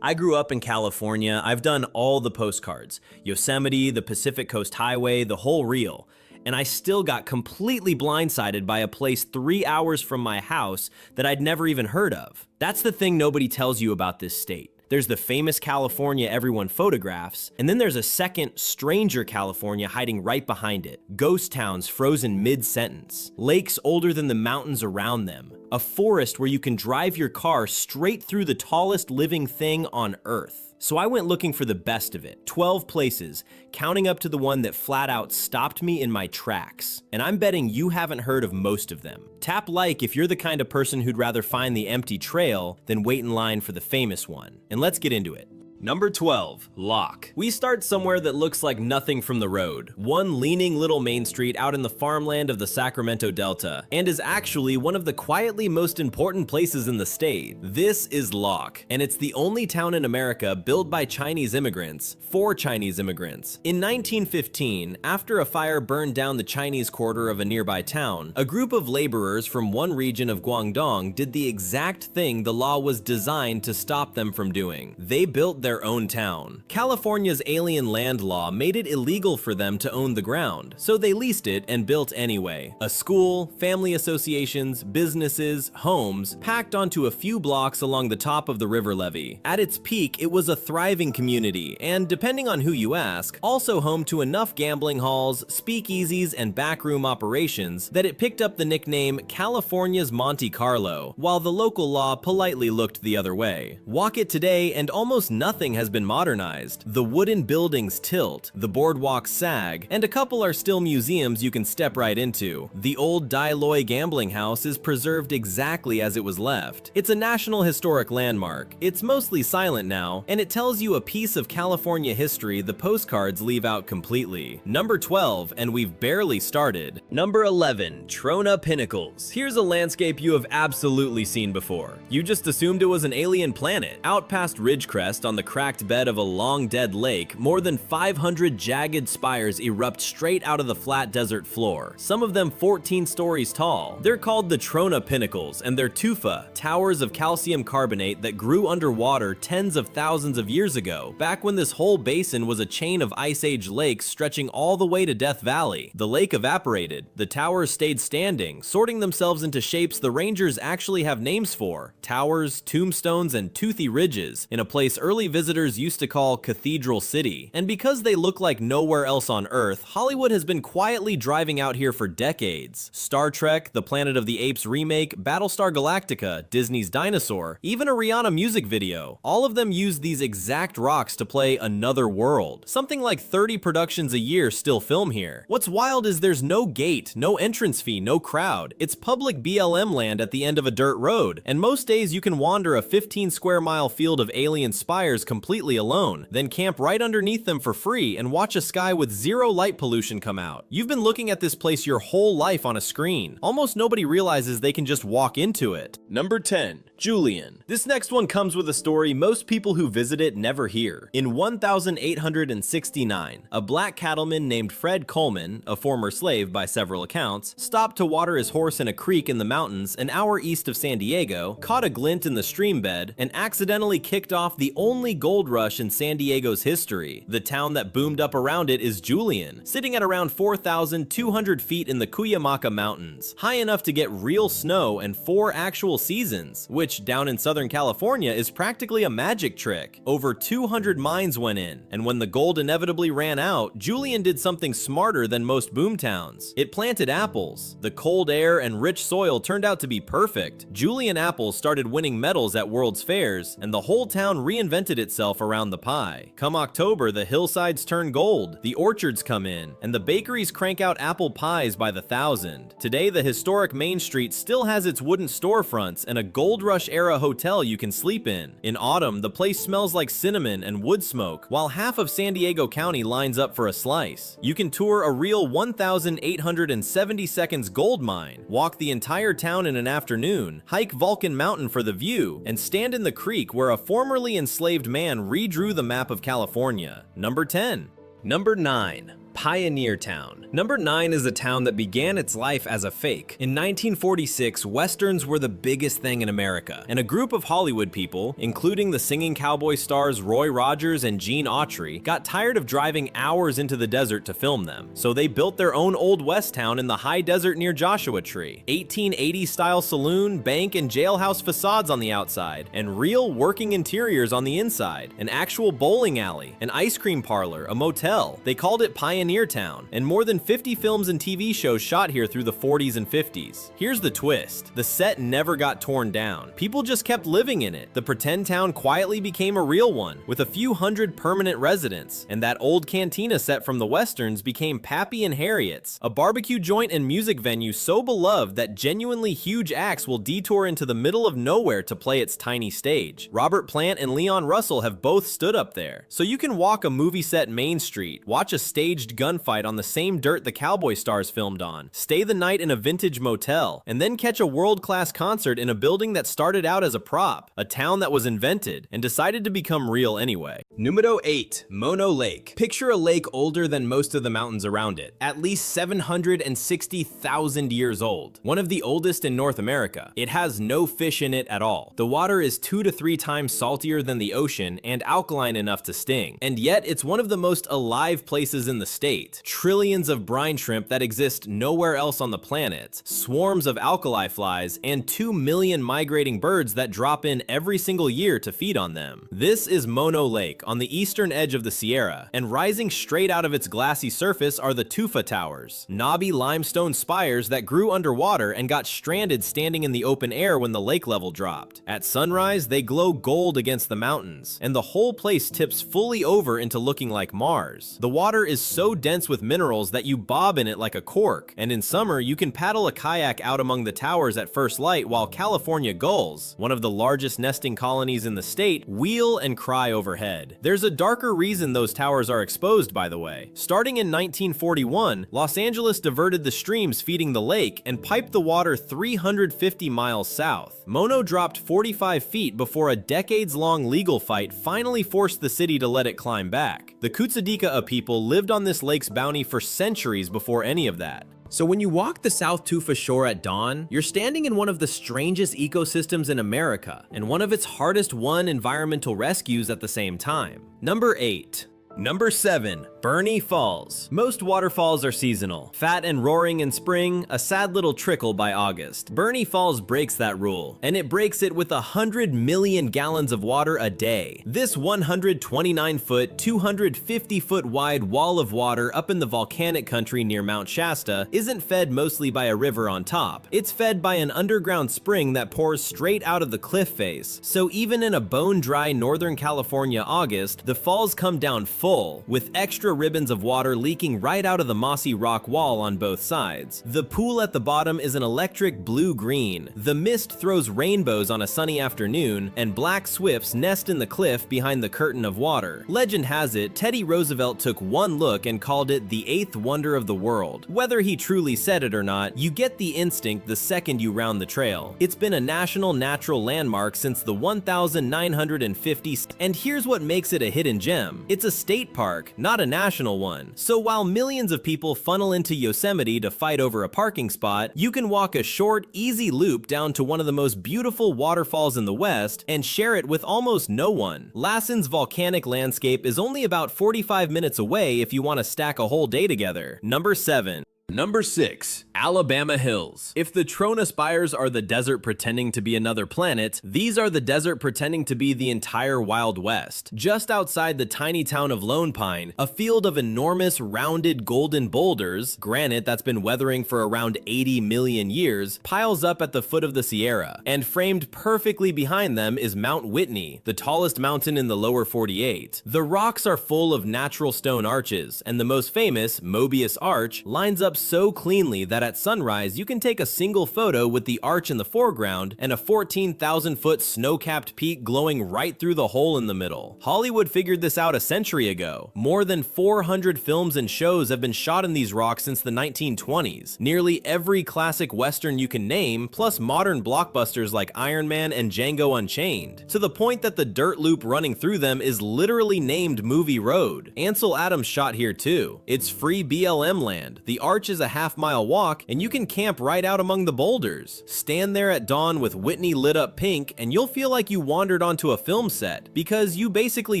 I grew up in California. I've done all the postcards. Yosemite, the Pacific Coast Highway, the whole reel. And I still got completely blindsided by a place 3 hours from my house that I'd never even heard of. That's the thing nobody tells you about this state. There's the famous California everyone photographs, and then there's a second, stranger California hiding right behind it. Ghost towns frozen mid-sentence. Lakes older than the mountains around them. A forest where you can drive your car straight through the tallest living thing on Earth. So I went looking for the best of it. 12 places, counting up to the one that flat out stopped me in my tracks. And I'm betting you haven't heard of most of them. Tap like if you're the kind of person who'd rather find the empty trail than wait in line for the famous one. And let's get into it. Number 12, Locke. We start somewhere that looks like nothing from the road. One leaning little main street out in the farmland of the Sacramento Delta, and is actually one of the quietly most important places in the state. This is Locke, and it's the only town in America built by Chinese immigrants, for Chinese immigrants. In 1915, after a fire burned down the Chinese quarter of a nearby town, a group of laborers from one region of Guangdong did the exact thing the law was designed to stop them from doing. They built their own town. California's alien land law made it illegal for them to own the ground, so they leased it and built anyway. A school, family associations, businesses, homes, packed onto a few blocks along the top of the river levee. At its peak, it was a thriving community, and depending on who you ask, also home to enough gambling halls, speakeasies, and backroom operations that it picked up the nickname California's Monte Carlo, while the local law politely looked the other way. Walk it today and almost nothing has been modernized. The wooden buildings tilt, the boardwalks sag, and a couple are still museums you can step right into. The old Dai Loi gambling house is preserved exactly as it was left. It's a National Historic Landmark. It's mostly silent now, and it tells you a piece of California history the postcards leave out completely. Number 12, and we've barely started. Number 11, Trona Pinnacles. Here's a landscape you have absolutely seen before. You just assumed it was an alien planet. Out past Ridgecrest on the cracked bed of a long-dead lake, more than 500 jagged spires erupt straight out of the flat desert floor, some of them 14 stories tall. They're called the Trona Pinnacles, and they're tufa, towers of calcium carbonate that grew underwater tens of thousands of years ago, back when this whole basin was a chain of Ice Age lakes stretching all the way to Death Valley. The lake evaporated. The towers stayed standing, sorting themselves into shapes the rangers actually have names for: towers, tombstones, and toothy ridges, in a place early visitors used to call Cathedral City. And because they look like nowhere else on Earth, Hollywood has been quietly driving out here for decades. Star Trek, the Planet of the Apes remake, Battlestar Galactica, Disney's Dinosaur, even a Rihanna music video. All of them use these exact rocks to play Another World. Something like 30 productions a year still film here. What's wild is there's no gate, no entrance fee, no crowd. It's public BLM land at the end of a dirt road, and most days you can wander a 15 square mile field of alien spires completely alone, then camp right underneath them for free and watch a sky with zero light pollution come out. You've been looking at this place your whole life on a screen. Almost nobody realizes they can just walk into it. Number 10, Julian. This next one comes with a story most people who visit it never hear. In 1869, a black cattleman named Fred Coleman, a former slave by several accounts, stopped to water his horse in a creek in the mountains an hour east of San Diego, caught a glint in the stream bed, and accidentally kicked off the only gold rush in San Diego's history. The town that boomed up around it is Julian, sitting at around 4,200 feet in the Cuyamaca Mountains, high enough to get real snow and 4 actual seasons, which down in Southern California is practically a magic trick. Over 200 mines went in, and when the gold inevitably ran out, Julian did something smarter than most boomtowns. It planted apples. The cold air and rich soil turned out to be perfect. Julian apples started winning medals at World's Fairs, and the whole town reinvented itself around the pie. Come October, the hillsides turn gold, the orchards come in, and the bakeries crank out apple pies by the thousand. Today, the historic Main Street still has its wooden storefronts and a gold rush era hotel you can sleep in. In autumn, the place smells like cinnamon and wood smoke, while half of San Diego County lines up for a slice. You can tour a real 1,870 seconds gold mine, walk the entire town in an afternoon, hike Vulcan Mountain for the view, and stand in the creek where a formerly enslaved man redrew the map of California. Number 10. Number 9. Pioneer Town. Number 9 is a town that began its life as a fake. In 1946, Westerns were the biggest thing in America, and a group of Hollywood people, including the singing cowboy stars Roy Rogers and Gene Autry, got tired of driving hours into the desert to film them. So they built their own Old West town in the high desert near Joshua Tree. 1880s-style saloon, bank, and jailhouse facades on the outside, and real working interiors on the inside. An actual bowling alley, an ice cream parlor, a motel. They called it Pioneer Town, and more than 50 films and TV shows shot here through the 40s and 50s. Here's the twist. The set never got torn down. People just kept living in it. The pretend town quietly became a real one, with a few hundred permanent residents, and that old cantina set from the Westerns became Pappy and Harriet's, a barbecue joint and music venue so beloved that genuinely huge acts will detour into the middle of nowhere to play its tiny stage. Robert Plant and Leon Russell have both stood up there. So you can walk a movie set Main Street, watch a staged gunfight on the same dirt the cowboy stars filmed on, stay the night in a vintage motel, and then catch a world-class concert in a building that started out as a prop, a town that was invented and decided to become real anyway. Numero 8, Mono Lake. Picture a lake older than most of the mountains around it, at least 760,000 years old, one of the oldest in North America. It has no fish in it at all. The water is 2 to 3 times saltier than the ocean and alkaline enough to sting, and yet it's one of the most alive places in the state. Trillions of brine shrimp that exist nowhere else on the planet, swarms of alkali flies, and 2 million migrating birds that drop in every single year to feed on them. This is Mono Lake on the eastern edge of the Sierra, and rising straight out of its glassy surface are the Tufa Towers, knobby limestone spires that grew underwater and got stranded standing in the open air when the lake level dropped. At sunrise, they glow gold against the mountains, and the whole place tips fully over into looking like Mars. The water is so dense with minerals that you bob in it like a cork, and in summer you can paddle a kayak out among the towers at first light while California gulls, one of the largest nesting colonies in the state, wheel and cry overhead. There's a darker reason those towers are exposed, by the way. Starting in 1941, Los Angeles diverted the streams feeding the lake and piped the water 350 miles south. Mono dropped 45 feet before a decades-long legal fight finally forced the city to let it climb back. The Kutsadika people lived on this lake's bounty for centuries before any of that. So when you walk the South Tufa shore at dawn, you're standing in one of the strangest ecosystems in America, and one of its hardest won environmental rescues at the same time. Number 8. Number 7. Bernie Falls. Most waterfalls are seasonal. Fat and roaring in spring, a sad little trickle by August. Bernie Falls breaks that rule, and it breaks it with 100 million gallons of water a day. This 129-foot, 250-foot wide wall of water up in the volcanic country near Mount Shasta isn't fed mostly by a river on top. It's fed by an underground spring that pours straight out of the cliff face. So even in a bone-dry Northern California August, the falls come down full, with extra ribbons of water leaking right out of the mossy rock wall on both sides. The pool at the bottom is an electric blue-green. The mist throws rainbows on a sunny afternoon, and black swifts nest in the cliff behind the curtain of water. Legend has it, Teddy Roosevelt took one look and called it the 8th wonder of the world. Whether he truly said it or not, you get the instinct the second you round the trail. It's been a national natural landmark since the 1950s, and here's what makes it a hidden gem. It's a state park, not a national one. So while millions of people funnel into Yosemite to fight over a parking spot, you can walk a short, easy loop down to one of the most beautiful waterfalls in the West and share it with almost no one. Lassen's volcanic landscape is only about 45 minutes away if you want to stack a whole day together. Number 7. Number 6. Alabama Hills. If the Trona Spires are the desert pretending to be another planet, these are the desert pretending to be the entire Wild West. Just outside the tiny town of Lone Pine, a field of enormous rounded golden boulders, granite that's been weathering for around 80 million years, piles up at the foot of the Sierra, and framed perfectly behind them is Mount Whitney, the tallest mountain in the lower 48. The rocks are full of natural stone arches, and the most famous, Mobius Arch, lines up so cleanly that at sunrise you can take a single photo with the arch in the foreground and a 14,000-foot snow-capped peak glowing right through the hole in the middle. Hollywood figured this out a century ago. More than 400 films and shows have been shot in these rocks since the 1920s. Nearly every classic Western you can name, plus modern blockbusters like Iron Man and Django Unchained, to the point that the dirt loop running through them is literally named Movie Road. Ansel Adams shot here too. It's free BLM land. The arch is a half-mile walk, and you can camp right out among the boulders. Stand there at dawn with Whitney lit up pink, and you'll feel like you wandered onto a film set, because you basically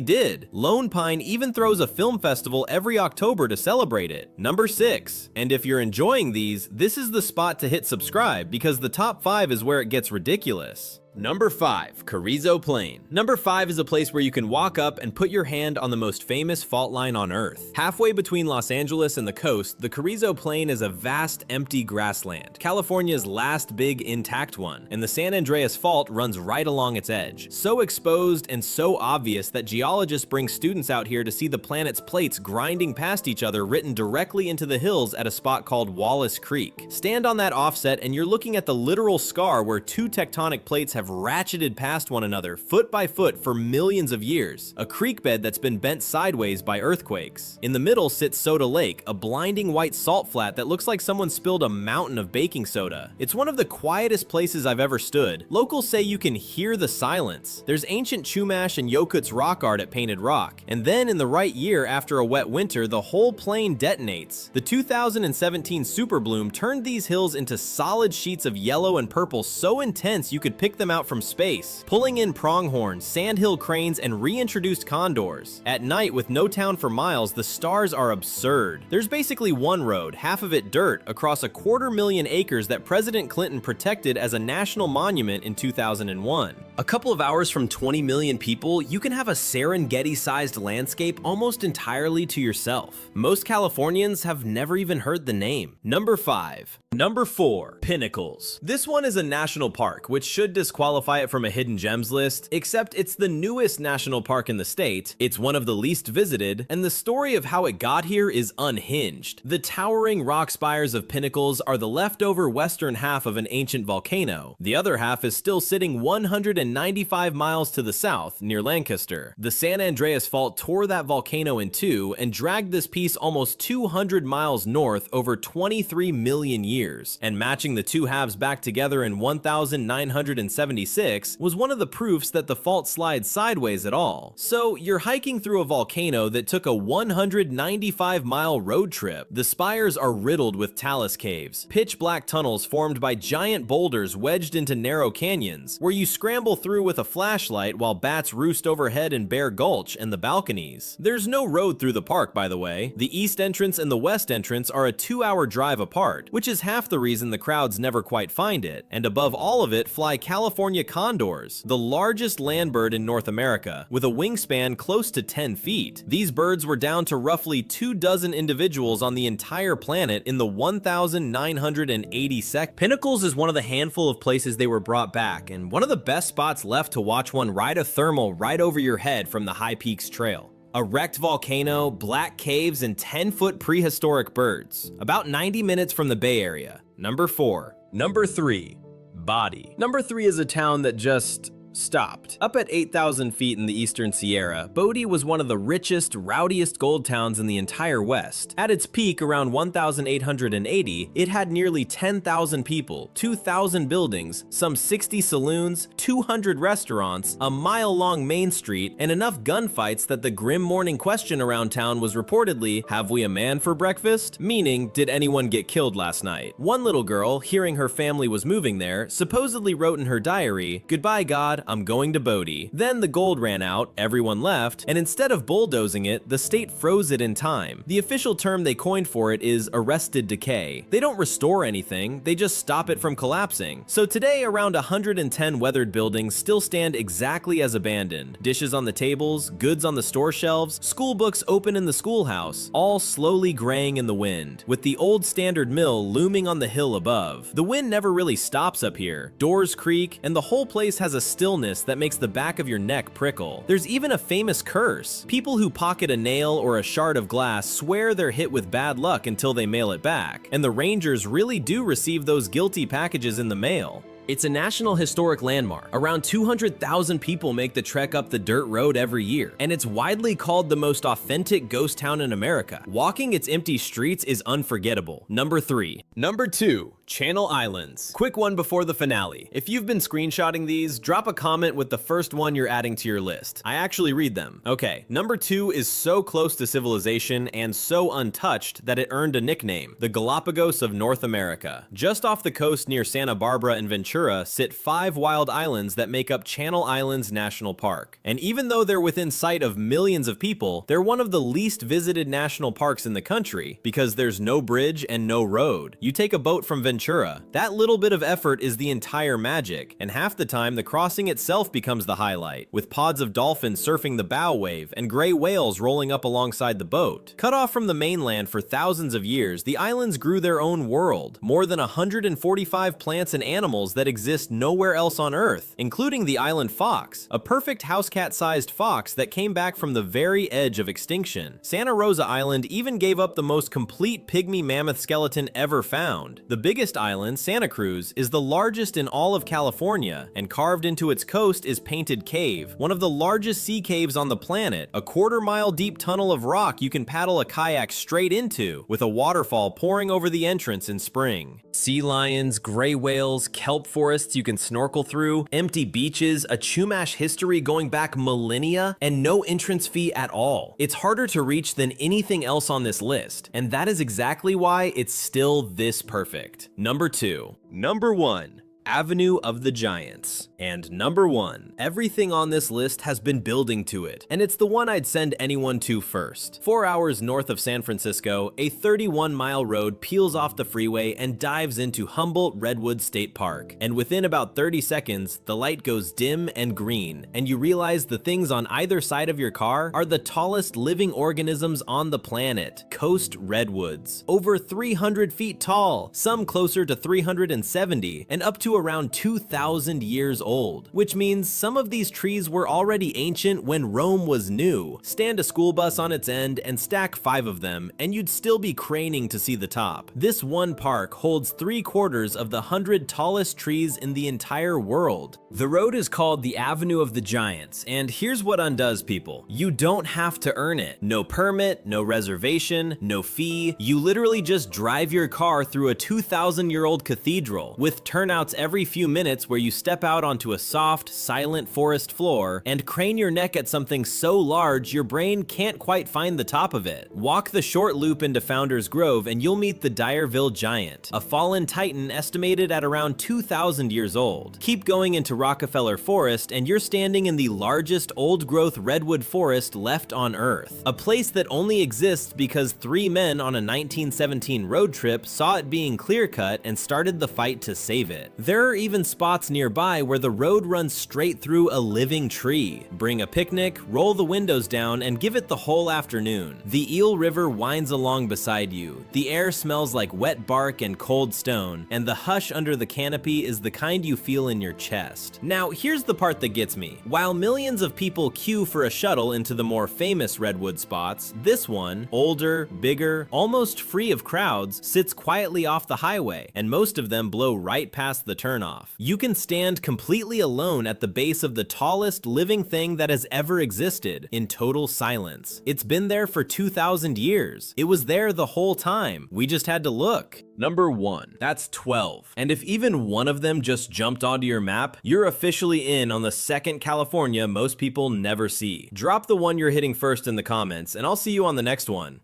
did. Lone Pine even throws a film festival every October to celebrate it. Number 6. And if you're enjoying these, this is the spot to hit subscribe, because the top 5 is where it gets ridiculous. Number 5. Carrizo Plain. Number 5 is a place where you can walk up and put your hand on the most famous fault line on Earth. Halfway between Los Angeles and the coast, the Carrizo Plain is a vast, empty grassland, California's last big intact one, and the San Andreas Fault runs right along its edge. So exposed and so obvious that geologists bring students out here to see the planet's plates grinding past each other written directly into the hills at a spot called Wallace Creek. Stand on that offset and you're looking at the literal scar where two tectonic plates have ratcheted past one another foot by foot for millions of years, a creek bed that's been bent sideways by earthquakes. In the middle sits Soda Lake, a blinding white salt flat that looks like someone spilled a mountain of baking soda. It's one of the quietest places I've ever stood. Locals say you can hear the silence. There's ancient Chumash and Yokuts rock art at Painted Rock, and then in the right year after a wet winter, the whole plain detonates. The 2017 super bloom turned these hills into solid sheets of yellow and purple so intense you could pick them out from space, pulling in pronghorns, sandhill cranes, and reintroduced condors. At night, with no town for miles, the stars are absurd. There's basically one road, half of it dirt, across 250,000 acres that President Clinton protected as a national monument in 2001. A couple of hours from 20 million people, you can have a Serengeti-sized landscape almost entirely to yourself. Most Californians have never even heard the name. Number 5. Number 4. Pinnacles. This one is a national park, which should disqualify it from a hidden gems list, except it's the newest national park in the state, it's one of the least visited, and the story of how it got here is unhinged. The towering rock spires of Pinnacles are the leftover western half of an ancient volcano. The other half is still sitting 195 miles to the south, near Lancaster. The San Andreas Fault tore that volcano in two and dragged this piece almost 200 miles north over 23 million years, and matching the two halves back together in 1976 was one of the proofs that the fault slides sideways at all. So you're hiking through a volcano that took a 195-mile road trip. The spires are riddled with talus caves, pitch black tunnels formed by giant boulders wedged into narrow canyons, where you scramble through with a flashlight while bats roost overhead in Bear Gulch and the balconies. There's no road through the park, by the way. The east entrance and the west entrance are a 2-hour drive apart, which is half the reason the crowds never quite find it. And above all of it fly California condors, the largest land bird in North America, with a wingspan close to 10 feet. These birds were down to roughly 24 individuals on the entire planet in the 1,980 seconds. Pinnacles is one of the handful of places they were brought back, and one of the best spots left to watch one ride a thermal right over your head from the High Peaks Trail. A wrecked volcano, black caves, and 10-foot prehistoric birds. About 90 minutes from the Bay Area. Number 4. Number 3. Body. Number 3 is a town that just stopped. Up at 8,000 feet in the eastern Sierra, Bodie was one of the richest, rowdiest gold towns in the entire West. At its peak, around 1,880, it had nearly 10,000 people, 2,000 buildings, some 60 saloons, 200 restaurants, a mile-long main street, and enough gunfights that the grim morning question around town was reportedly, "Have we a man for breakfast?" Meaning, did anyone get killed last night? One little girl, hearing her family was moving there, supposedly wrote in her diary, "Goodbye, God, I'm going to Bodie." Then the gold ran out, everyone left, and instead of bulldozing it, the state froze it in time. The official term they coined for it is arrested decay. They don't restore anything, they just stop it from collapsing. So today, around 110 weathered buildings still stand exactly as abandoned. Dishes on the tables, goods on the store shelves, school books open in the schoolhouse, all slowly graying in the wind, with the old Standard Mill looming on the hill above. The wind never really stops up here. Doors creak, and the whole place has a still stillness that makes the back of your neck prickle. There's even a famous curse. People who pocket a nail or a shard of glass swear they're hit with bad luck until they mail it back, and the rangers really do receive those guilty packages in the mail. It's a National Historic Landmark. Around 200,000 people make the trek up the dirt road every year, and it's widely called the most authentic ghost town in America. Walking its empty streets is unforgettable. Number 3. Number 2. Channel Islands. Quick one before the finale. If you've been screenshotting these, drop a comment with the first one you're adding to your list. I actually read them. Okay, number 2 is so close to civilization and so untouched that it earned a nickname, the Galapagos of North America. Just off the coast near Santa Barbara and Ventura sit 5 wild islands that make up Channel Islands National Park. And even though they're within sight of millions of people, they're one of the least visited national parks in the country because there's no bridge and no road. You take a boat from Ventura, that little bit of effort is the entire magic, and half the time the crossing itself becomes the highlight, with pods of dolphins surfing the bow wave and gray whales rolling up alongside the boat. Cut off from the mainland for thousands of years, the islands grew their own world, more than 145 plants and animals that exist nowhere else on Earth, including the island fox, a perfect house cat-sized fox that came back from the very edge of extinction. Santa Rosa Island even gave up the most complete pygmy mammoth skeleton ever found. The biggest island, Santa Cruz, is the largest in all of California, and carved into its coast is Painted Cave, one of the largest sea caves on the planet, a quarter-mile deep tunnel of rock you can paddle a kayak straight into, with a waterfall pouring over the entrance in spring. Sea lions, gray whales, kelp forests you can snorkel through, empty beaches, a Chumash history going back millennia, and no entrance fee at all. It's harder to reach than anything else on this list, and that is exactly why it's still this perfect. Number 2. Number 1. Avenue of the Giants. And number 1, everything on this list has been building to it, and it's the one I'd send anyone to first. 4 hours north of San Francisco, a 31-mile road peels off the freeway and dives into Humboldt Redwood State Park. And within about 30 seconds, the light goes dim and green, and you realize the things on either side of your car are the tallest living organisms on the planet, coast redwoods. Over 300 feet tall, some closer to 370, and up to around 2,000 years old, which means some of these trees were already ancient when Rome was new. Stand a school bus on its end and stack 5 of them, and you'd still be craning to see the top. This one park holds 3/4 of the 100 tallest trees in the entire world. The road is called the Avenue of the Giants, and here's what undoes people. You don't have to earn it. No permit, no reservation, no fee. You literally just drive your car through a 2,000-year-old cathedral, with turnouts every few minutes where you step out onto a soft, silent forest floor and crane your neck at something so large your brain can't quite find the top of it. Walk the short loop into Founders Grove and you'll meet the Dyerville Giant, a fallen titan estimated at around 2,000 years old. Keep going into Rockefeller Forest and you're standing in the largest old-growth redwood forest left on Earth, a place that only exists because 3 men on a 1917 road trip saw it being clear-cut and started the fight to save it. There are even spots nearby where the road runs straight through a living tree. Bring a picnic, roll the windows down, and give it the whole afternoon. The Eel River winds along beside you. The air smells like wet bark and cold stone, and the hush under the canopy is the kind you feel in your chest. Now, here's the part that gets me. While millions of people queue for a shuttle into the more famous redwood spots, this one, older, bigger, almost free of crowds, sits quietly off the highway, and most of them blow right past the turnoff. You can stand completely alone at the base of the tallest living thing that has ever existed, in total silence. It's been there for 2,000 years. It was there the whole time. We just had to look. Number 1. That's 12. And if even one of them just jumped onto your map, you're officially in on the second California most people never see. Drop the one you're hitting first in the comments, and I'll see you on the next one.